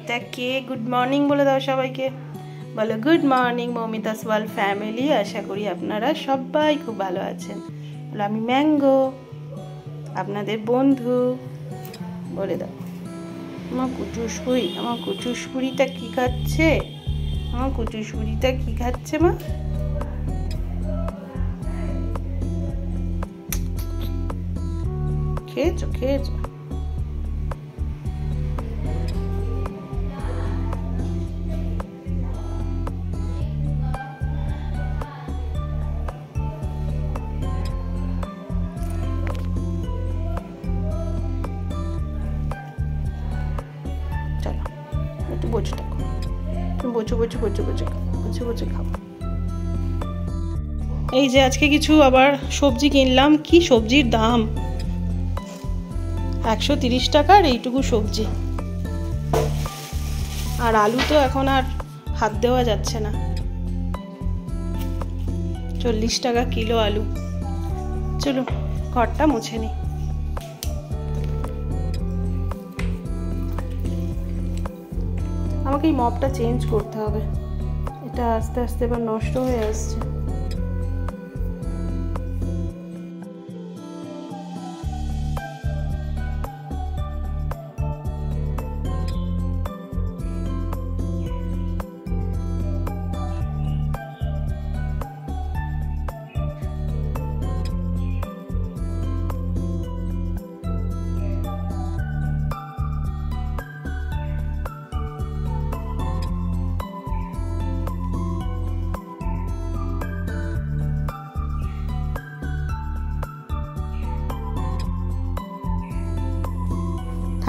এটা কে? Good morning বলে দাও সবাইকে, বলো good morning Moumita's world family. আশা করি আপনারা সবাই খুব ভালো আছেন। বলো আমি ম্যাঙ্গো, আপনাদের বন্ধু। বলে দাও আমার কুচুসপুরিটা কি খাচ্ছে? আমার কুচুসপুরিটা কি খাচ্ছে মা? খেয়েছো খেয়েছো? চলো একটু বসে থাকো, বসে খাবো। এই যে আজকে কিছু আবার সবজি কিনলাম। কি সবজির দাম! 130 টাকার এইটুকু সবজি। আর আলু তো এখন আর হাত দেওয়া যাচ্ছে না, 40 টাকা কিলো আলু। চলো ঘরটা মুছে নিই। আমাকে এই মপটা চেঞ্জ করতে হবে, এটা আস্তে আস্তে এবার নষ্ট হয়ে আসছে।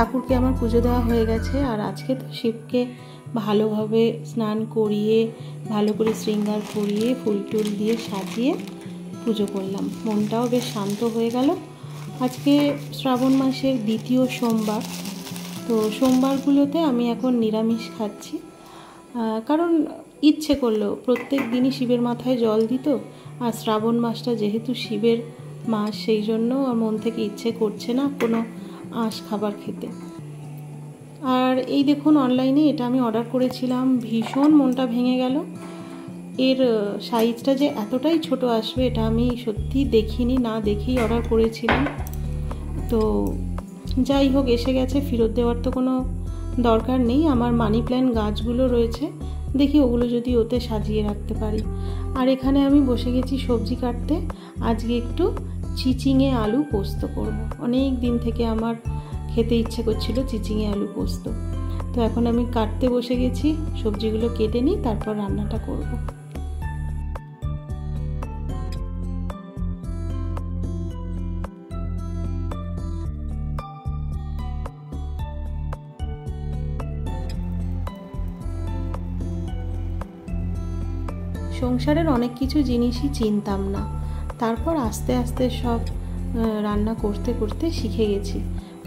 ঠাকুরকে আমার পুজো দেওয়া হয়ে গেছে। আর আজকে তো শিবকে ভালোভাবে স্নান করিয়ে, ভালো করে শৃঙ্গার করিয়ে, ফুল টুল দিয়ে সাজিয়ে পুজো করলাম। মনটাও বেশ শান্ত হয়ে গেল। আজকে শ্রাবণ মাসের দ্বিতীয় সোমবার, তো সোমবারগুলোতে আমি এখন নিরামিষ খাচ্ছি, কারণ ইচ্ছে করলো। প্রত্যেক দিনই শিবের মাথায় জল দিত, আর শ্রাবণ মাসটা যেহেতু শিবের মাস, সেই জন্য আমার মন থেকে ইচ্ছে করছে না কোনো আঁশ খাবার খেতে। আর এই দেখুন অনলাইনে এটা আমি অর্ডার করেছিলাম, ভীষণ মনটা ভেঙে গেল। এর সাইজটা যে এতটাই ছোট আসবে এটা আমি সত্যি দেখিনি, না দেখেই অর্ডার করেছিলাম। তো যাই হোক, এসে গেছে, ফেরত দেওয়ার তো কোনো দরকার নেই। আমার মানি প্ল্যান্ট গাছগুলো রয়েছে, দেখি ওগুলো যদি ওতে সাজিয়ে রাখতে পারি। আর এখানে আমি বসে গেছি সবজি কাটতে। আজকে একটু চিচিঙে আলু পোস্ত করব। অনেক দিন থেকে আমার খেতে ইচ্ছে করছিল চিচিঙে আলু পোস্ত। তো এখন আমি কাটতে বসে গেছি, সবজিগুলো কেটে নিই, তারপর রান্নাটা করব। সংসারের অনেক কিছু জিনিসই চিনতাম না, তারপর আস্তে আস্তে সব রান্না করতে করতে শিখে গেছি।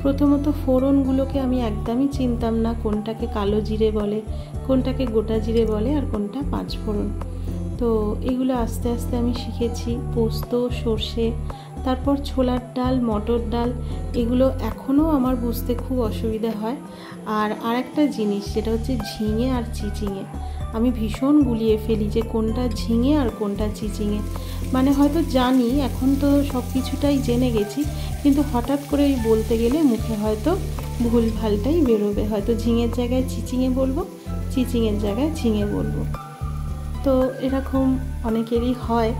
প্রথমত ফোড়নগুলোকে আমি একদমই চিনতাম না, কোনটাকে কালো জিরে বলে, কোনটাকে গোটা জিরে বলে, আর কোনটা পাঁচফোড়ন। তো এগুলো আস্তে আস্তে আমি শিখেছি। পোস্ত, সর্ষে, তারপর ছোলার ডাল, মটর ডাল, এগুলো এখনও আমার বুঝতে খুব অসুবিধা হয়। আর আরেকটা জিনিস যেটা হচ্ছে ঝিঙে আর চিচিঙে, আমি ভীষণ গুলিয়ে ফেলি যে কোনটা ঝিঙে আর কোনটা চিচিঙে। মানে হয়তো জানি, এখন তো সব কিছুটাই জেনে গেছি, কিন্তু হঠাৎ করে ওই বলতে গেলে মুখে হয়তো ভুলভালটাই বেরোবে। হয়তো ঝিঙের জায়গায় চিচিঙে বলবো, চিচিঙের জায়গায় ঝিঙে বলবো। তো এরকম অনেকেরই হয়।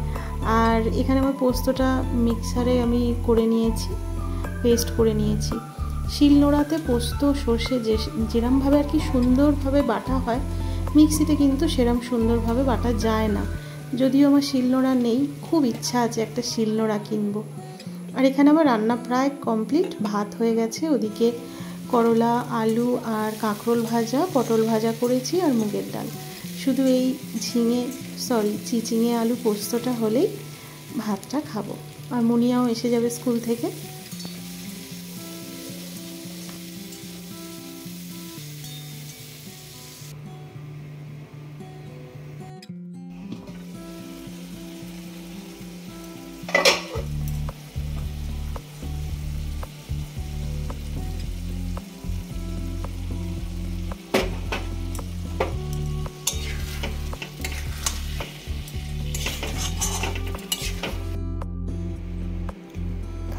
আর এখানে আমার পোস্তটা মিক্সারে আমি করে নিয়েছি, পেস্ট করে নিয়েছি। শিলনোড়াতে পোস্ত সর্ষে যেরমভাবে আর কি সুন্দরভাবে বাটা হয়, মিক্সিতে কিন্তু সেরম সুন্দরভাবে বাটা যায় না। যদিও আমার শিলনোড়া নেই, খুব ইচ্ছা আছে একটা শিলনোড়া কিনবো। আর এখানে আমার রান্না প্রায় কমপ্লিট, ভাত হয়ে গেছে। ওদিকে করলা, আলু আর কাঁকরোল ভাজা, পটল ভাজা করেছি, আর মুগের ডাল। শুধু এই চিচিঙে আলু পোস্তটা হলেই ভাতটা খাবো। আর মুনিয়াও এসে যাবে স্কুল থেকে।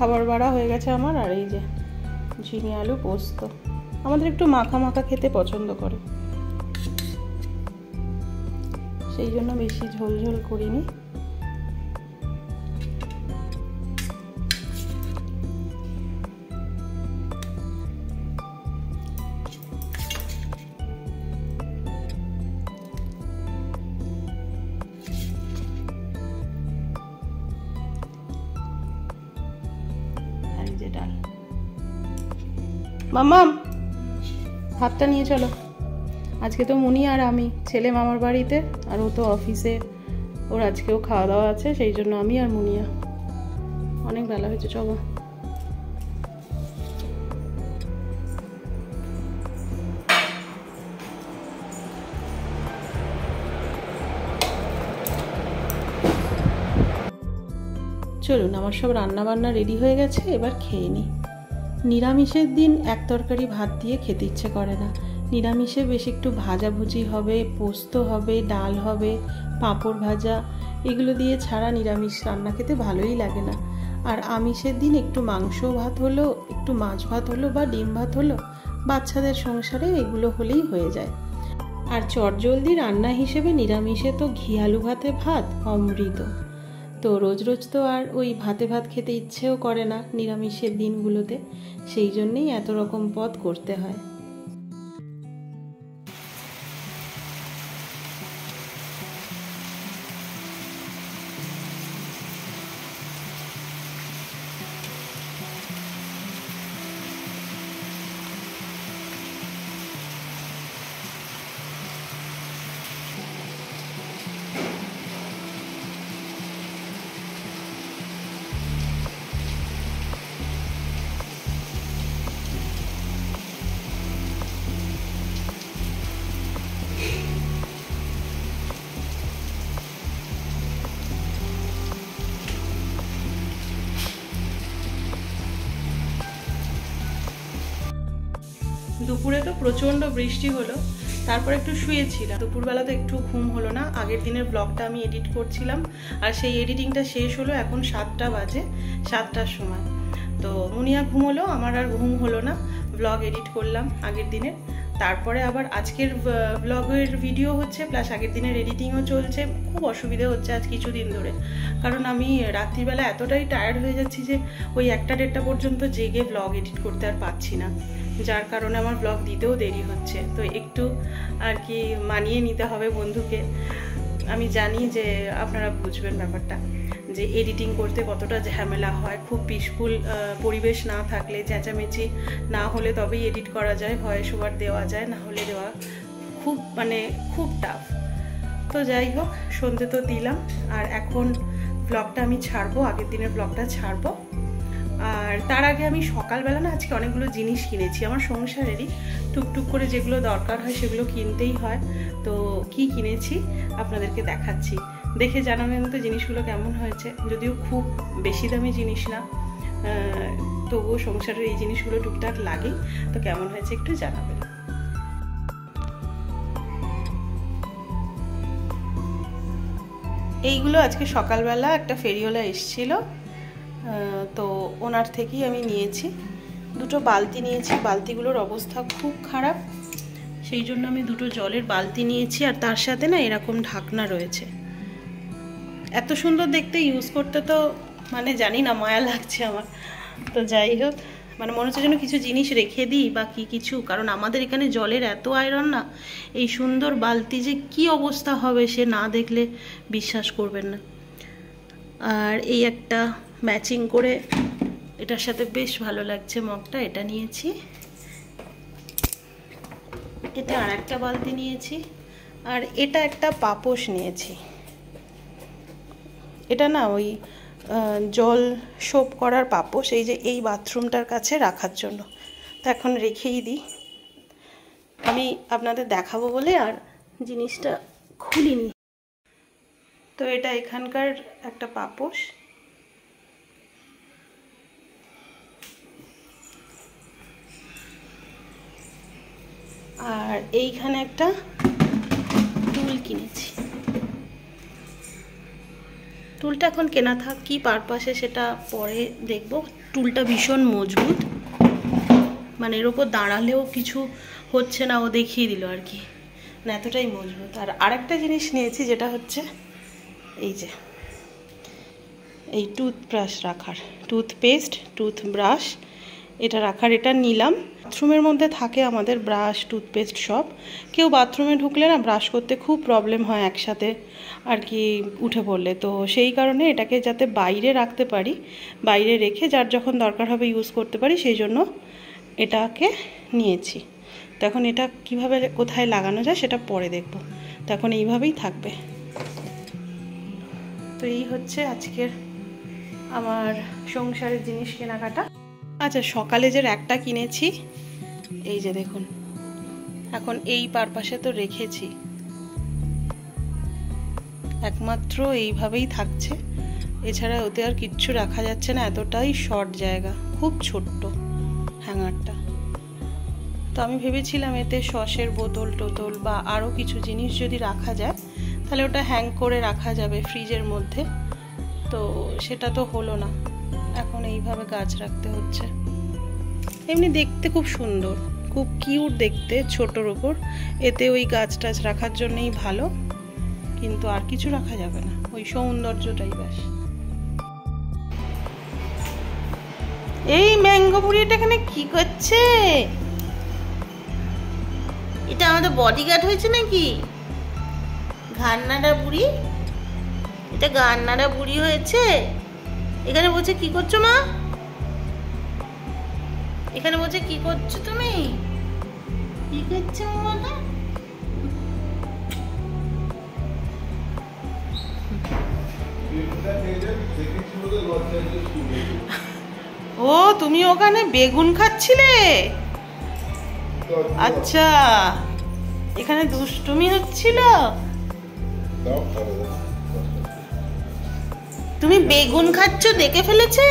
খাবার বাড়া হয়ে গেছে আমার। আর এই যে ঝিঙে আলু পোস্ত, আমাদের একটু মাখা মাখা খেতে পছন্দ করে, সেই জন্য বেশি ঝোল ঝোল করিনি। ডাল, মাম্মাম ভাতটা নিয়ে চলো। আজকে তো মুনি আর আমি, ছেলে মামার বাড়িতে আর ও তো অফিসে, ওর আজকেও খাওয়া দাওয়া আছে, সেই জন্য আমি আর মুনিয়া। অনেক বেলা হয়েছে, চলো। চলুন, আমার সব রান্না বান্না রেডি হয়ে গেছে, এবার খেয়ে নিই। নিরামিষের দিন এক তরকারি ভাত দিয়ে খেতে ইচ্ছে করে না। নিরামিষে বেশ একটু ভাজাভুজি হবে, পোস্ত হবে, ডাল হবে, পাঁপড় ভাজা, এগুলো দিয়ে ছাড়া নিরামিষ রান্না খেতে ভালোই লাগে না। আর আমিষের দিন একটু মাংস ভাত হলো, একটু মাছ ভাত হলো বা ডিম ভাত হলো, বাচ্চাদের সংসারে এগুলো হলেই হয়ে যায়। আর চটজলদি রান্না হিসেবে নিরামিষে তো ঘি আলু ভাতে ভাত অমৃত। তো রোজ রোজ তো আর ওই ভাতে ভাত খেতে ইচ্ছেও করে না নিরামিষের দিনগুলোতে, সেই জন্যেই এত রকম পদ করতে হয়। দুপুরে তো প্রচণ্ড বৃষ্টি হলো, তারপর একটু শুয়েছিলাম। দুপুরবেলা তো একটু ঘুম হলো না, আগের দিনের ব্লগটা আমি এডিট করছিলাম, আর সেই এডিটিংটা শেষ হলো এখন 7টা বাজে, 7টার সময়। তো মুনিয়া ঘুমোলো, আমার আর ঘুম হলো না, ব্লগ এডিট করলাম আগের দিনের। তারপরে আবার আজকের ব্লগের ভিডিও হচ্ছে, প্লাস আগের দিনের এডিটিংও চলছে। খুব অসুবিধা হচ্ছে আজ কিছুদিন ধরে, কারণ আমি রাত্রিবেলা এতটাই টায়ার্ড হয়ে যাচ্ছি যে ওই 1টা-1:30 পর্যন্ত জেগে ব্লগ এডিট করতে আর পারছি না, যার কারণে আমার ব্লগ দিতেও দেরি হচ্ছে। তো একটু আর কি মানিয়ে নিতে হবে বন্ধুকে। আমি জানি যে আপনারা বুঝবেন ব্যাপারটা, যে এডিটিং করতে কতটা ঝামেলা হয়। খুব পিসফুল পরিবেশ না থাকলে, চেঁচামেচি না হলে তবেই এডিট করা যায়, ভয়েস ওভার দেওয়া যায়, না হলে দেওয়া খুব টাফ। তো যাই হোক, সন্ধে তো দিলাম, আর এখন ব্লগটা আমি ছাড়বো, আগের দিনের ব্লগটা ছাড়বো। আর তার আগে আমি সকালবেলা না আজকে অনেকগুলো জিনিস কিনেছি, আমার সংসারেরই টুকটুক করে যেগুলো দরকার হয় সেগুলো কিনতেই হয়। তো কি কিনেছি আপনাদেরকে দেখাচ্ছি, দেখে জানাবেন তো জিনিসগুলো কেমন হয়েছে। যদিও খুব বেশি দামি জিনিস না, তবুও সংসারের এই জিনিসগুলো টুকটাক লাগে, তো কেমন হয়েছে একটু জানাবেন। এইগুলো আজকে সকালবেলা একটা ফেরিওয়ালা এসেছিল, তো ওনার থেকেই আমি নিয়েছি। দুটো বালতি নিয়েছি, বালতিগুলোর অবস্থা খুব খারাপ, সেই জন্য আমি দুটো জলের বালতি নিয়েছি। আর তার সাথে না এরকম ঢাকনা রয়েছে। এত সুন্দর দেখতে, ইউজ করতে তো মানে জানি না, মায়া লাগছে আমার। তো যাই হোক, মানে মনে হচ্ছে যেন কিছু জিনিস রেখে দিই বা কিছু, কারণ আমাদের এখানে জলের এত আয়রন না, এই সুন্দর বালতি যে কি অবস্থা হবে সে না দেখলে বিশ্বাস করবেন না। আর এই একটা ম্যাচিং করে এটার সাথে বেশ ভালো লাগছে মগটা, এটা নিয়েছি। এটা আর একটা বালতি নিয়েছি, আর এটা একটা পাপোশ নিয়েছি। এটা না ওই জল সোপ করার পাপোশ, এই যে এই বাথরুমটার কাছে রাখার জন্য। তো এখন রেখেই দিই, আমি আপনাদের দেখাবো বলে আর জিনিসটা খুলিনি। তো এটা এখানকার একটা পাপোশ, আর এইখানে একটা টুল কিনেছি। টুলটা এখন কেনা থাক, কী পারপাসে সেটা পরে দেখব। টুলটা ভীষণ মজবুত, মানে এর ওপর দাঁড়ালেও কিছু হচ্ছে না, ও দেখিয়ে দিল আর কি, না এতটাই মজবুত। আর আরেকটা জিনিস নিয়েছি যেটা হচ্ছে এই যে এই টুথব্রাশ রাখার, টুথপেস্ট, টুথব্রাশ এটা রাখার, এটা নিলাম। বাথরুমের মধ্যে থাকে আমাদের ব্রাশ, টুথপেস্ট সব। কেউ বাথরুমে ঢুকলে না ব্রাশ করতে খুব প্রবলেম হয় একসাথে আর কি উঠে পড়লে, তো সেই কারণে এটাকে যাতে বাইরে রাখতে পারি, বাইরে রেখে যার যখন দরকার হবে ইউজ করতে পারি, সেই জন্য এটাকে নিয়েছি। তো এখন এটা কিভাবে কোথায় লাগানো যায় সেটা পরে দেখব, তো এখন এইভাবেই থাকবে। তো এই হচ্ছে আজকের আমার সংসারের জিনিস কেনাকাটা। আচ্ছা, সকালে যে র্যাকটা কিনেছি এই যে দেখুন, এখন এই পারপাসে তো রেখেছি, একমাত্র এইভাবেই থাকছে, এছাড়া ওতে আর কিচ্ছু রাখা যাচ্ছে না, এতটাই শর্ট জায়গা, খুব ছোট্ট হ্যাঙ্গারটা। তো আমি ভেবেছিলাম এতে সসের বোতল টোতল বা আরও কিছু জিনিস যদি রাখা যায় তাহলে ওটা হ্যাং করে রাখা যাবে ফ্রিজের মধ্যে, তো সেটা তো হলো না, এখন এইভাবে গাছ রাখতে হচ্ছে। এমনি দেখতে খুব সুন্দর, খুব কিউট দেখতে, ছোটোর ওপর, এতে ওই গাছ টাছ রাখার জন্যই ভালো, কিন্তু আর কিছু রাখা যাবে না, ওই সৌন্দর্যটাই ব্যাস। এই ম্যাঙ্গো বুড়িটা এখানে কি করছে? এটা আমাদের বডিগার্ড হয়েছে নাকি? ঘান্নাটা বুড়ি, এটা গান্নাটা বুড়ি হয়েছে। এখানে বলছে কি করছো মা? এখানে বলছে কি করছো তুমি? কি করছো মামাটা? ও তুমি ওখানে বেগুন খাচ্ছিলে? আচ্ছা, এখানে দুষ্টুমি হচ্ছিল। তুমি বেগুন খাচ্ছ দেখে ফেলেছে?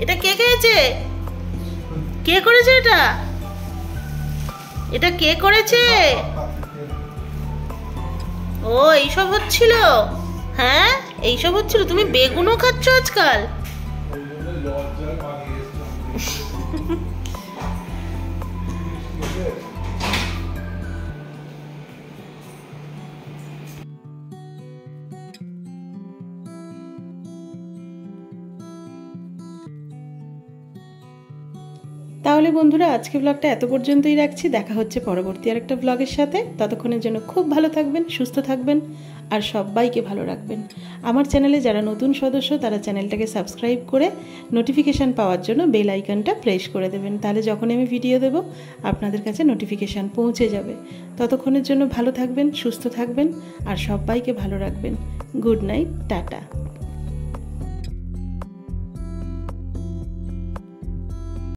এটা কে খেয়েছে? কে করেছে এটা? এটা কে করেছে? ও এইসব হচ্ছিল? হ্যাঁ এইসব হচ্ছিল, তুমি বেগুনও খাচ্ছ আজকাল? তাহলে বন্ধুরা আজকে ব্লগটা এত পর্যন্তই রাখছি, দেখা হচ্ছে পরবর্তী আরেকটা ব্লগের সাথে। ততক্ষণের জন্য খুব ভালো থাকবেন, সুস্থ থাকবেন আর সবাইকে ভালো রাখবেন। আমার চ্যানেলে যারা নতুন সদস্য তারা চ্যানেলটাকে সাবস্ক্রাইব করে নোটিফিকেশান পাওয়ার জন্য বেল আইকনটা প্রেস করে দেবেন, তাহলে যখন আমি ভিডিও দেব আপনাদের কাছে নোটিফিকেশান পৌঁছে যাবে। ততক্ষণের জন্য ভালো থাকবেন, সুস্থ থাকবেন আর সবাইকে ভালো রাখবেন। Good night, tata.